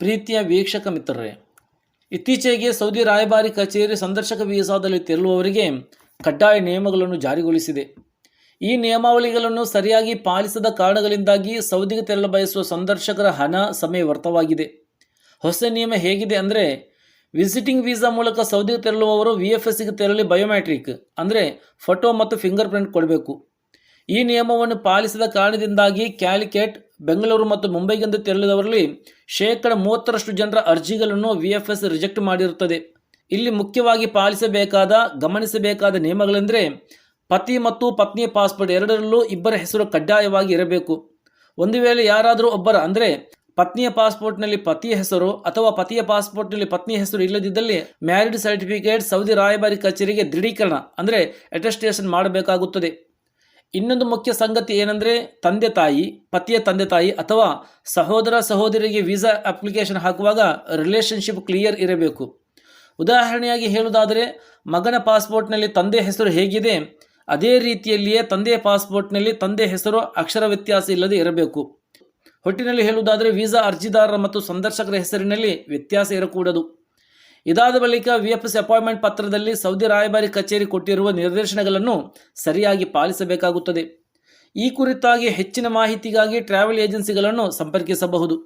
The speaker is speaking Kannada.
ಪ್ರೀತಿಯ ವೀಕ್ಷಕ ಮಿತ್ರರೇ, ಇತ್ತೀಚೆಗೆ ಸೌದಿ ರಾಯಭಾರಿ ಕಚೇರಿ ಸಂದರ್ಶಕ ವೀಸಾದಲ್ಲಿ ತೆರಳುವವರಿಗೆ ಕಡ್ಡಾಯ ನಿಯಮಗಳನ್ನು ಜಾರಿಗೊಳಿಸಿದೆ. ಈ ನಿಯಮಾವಳಿಗಳನ್ನು ಸರಿಯಾಗಿ ಪಾಲಿಸದ ಕಾರಣಗಳಿಂದಾಗಿ ಸೌದಿಗೆ ತೆರಳ ಬಯಸುವ ಸಂದರ್ಶಕರ ಹಣ, ಸಮಯ ವ್ಯರ್ಥವಾಗಿದೆ. ಹೊಸ ನಿಯಮ ಹೇಗಿದೆ ಅಂದರೆ, ವಿಸಿಟಿಂಗ್ ವೀಸಾ ಮೂಲಕ ಸೌದಿಗೆ ತೆರಳುವವರು VFSಗೆ ತೆರಳಿ ಬಯೋಮೆಟ್ರಿಕ್ ಅಂದರೆ ಫೋಟೋ ಮತ್ತು ಫಿಂಗರ್ ಪ್ರಿಂಟ್ ಕೊಡಬೇಕು. ಈ ನಿಯಮವನ್ನು ಪಾಲಿಸದ ಕಾರಣದಿಂದಾಗಿ ಕ್ಯಾಲಿಕಟ್, ಬೆಂಗಳೂರು ಮತ್ತು ಮುಂಬೈಗೆಂದು ತೆರಳಿದವರಲ್ಲಿ 30% ಜನರ ಅರ್ಜಿಗಳನ್ನು VFS ರಿಜೆಕ್ಟ್ ಮಾಡಿರುತ್ತದೆ. ಇಲ್ಲಿ ಮುಖ್ಯವಾಗಿ ಪಾಲಿಸಬೇಕಾದ, ಗಮನಿಸಬೇಕಾದ ನಿಯಮಗಳೆಂದರೆ, ಪತಿ ಮತ್ತು ಪತ್ನಿಯ ಪಾಸ್ಪೋರ್ಟ್ ಎರಡರಲ್ಲೂ ಇಬ್ಬರ ಹೆಸರು ಕಡ್ಡಾಯವಾಗಿ ಇರಬೇಕು. ಒಂದು ವೇಳೆ ಯಾರಾದರೂ ಒಬ್ಬರ ಅಂದರೆ ಪತ್ನಿಯ ಪಾಸ್ಪೋರ್ಟ್ನಲ್ಲಿ ಪತಿಯ ಹೆಸರು ಅಥವಾ ಪತಿಯ ಪಾಸ್ಪೋರ್ಟ್ನಲ್ಲಿ ಪತ್ನಿಯ ಹೆಸರು ಇಲ್ಲದಿದ್ದಲ್ಲಿ ಮ್ಯಾರಿಡ್ ಸರ್ಟಿಫಿಕೇಟ್ ಸೌದಿ ರಾಯಭಾರಿ ಕಚೇರಿಗೆ ದೃಢೀಕರಣ ಅಂದರೆ ಅಟೆಸ್ಟೇಷನ್ ಮಾಡಬೇಕಾಗುತ್ತದೆ. ಇನ್ನೊಂದು ಮುಖ್ಯ ಸಂಗತಿ ಏನೆಂದರೆ, ತಂದೆ ತಾಯಿ, ಪತಿಯ ತಂದೆ ತಾಯಿ ಅಥವಾ ಸಹೋದರ ಸಹೋದರಿಗೆ ವೀಸಾ ಅಪ್ಲಿಕೇಶನ್ ಹಾಕುವಾಗ ರಿಲೇಷನ್ಶಿಪ್ ಕ್ಲಿಯರ್ ಇರಬೇಕು. ಉದಾಹರಣೆಯಾಗಿ ಹೇಳುವುದಾದರೆ, ಮಗನ ಪಾಸ್ಪೋರ್ಟ್ನಲ್ಲಿ ತಂದೆ ಹೆಸರು ಹೇಗಿದೆ ಅದೇ ರೀತಿಯಲ್ಲಿಯೇ ತಂದೆಯ ಪಾಸ್ಪೋರ್ಟ್ನಲ್ಲಿ ತಂದೆ ಹೆಸರು ಅಕ್ಷರ ವ್ಯತ್ಯಾಸ ಇಲ್ಲದೆ ಇರಬೇಕು. ಒಟ್ಟಿನಲ್ಲಿ ಹೇಳುವುದಾದರೆ, ವೀಸಾ ಅರ್ಜಿದಾರರ ಮತ್ತು ಸಂದರ್ಶಕರ ಹೆಸರಿನಲ್ಲಿ ವ್ಯತ್ಯಾಸ ಇರಕೂಡದು. ಇದಾದ ಬಳಿಕ VFS ಅಪಾಯಿಂಟ್ಮೆಂಟ್ ಪತ್ರದಲ್ಲಿ ಸೌದಿ ರಾಯಭಾರಿ ಕಚೇರಿ ಕೊಟ್ಟಿರುವ ನಿರ್ದೇಶನಗಳನ್ನು ಸರಿಯಾಗಿ ಪಾಲಿಸಬೇಕಾಗುತ್ತದೆ. ಈ ಕುರಿತಾಗಿ ಹೆಚ್ಚಿನ ಮಾಹಿತಿಗಾಗಿ ಟ್ರಾವೆಲ್ ಏಜೆನ್ಸಿಗಳನ್ನು ಸಂಪರ್ಕಿಸಬಹುದು.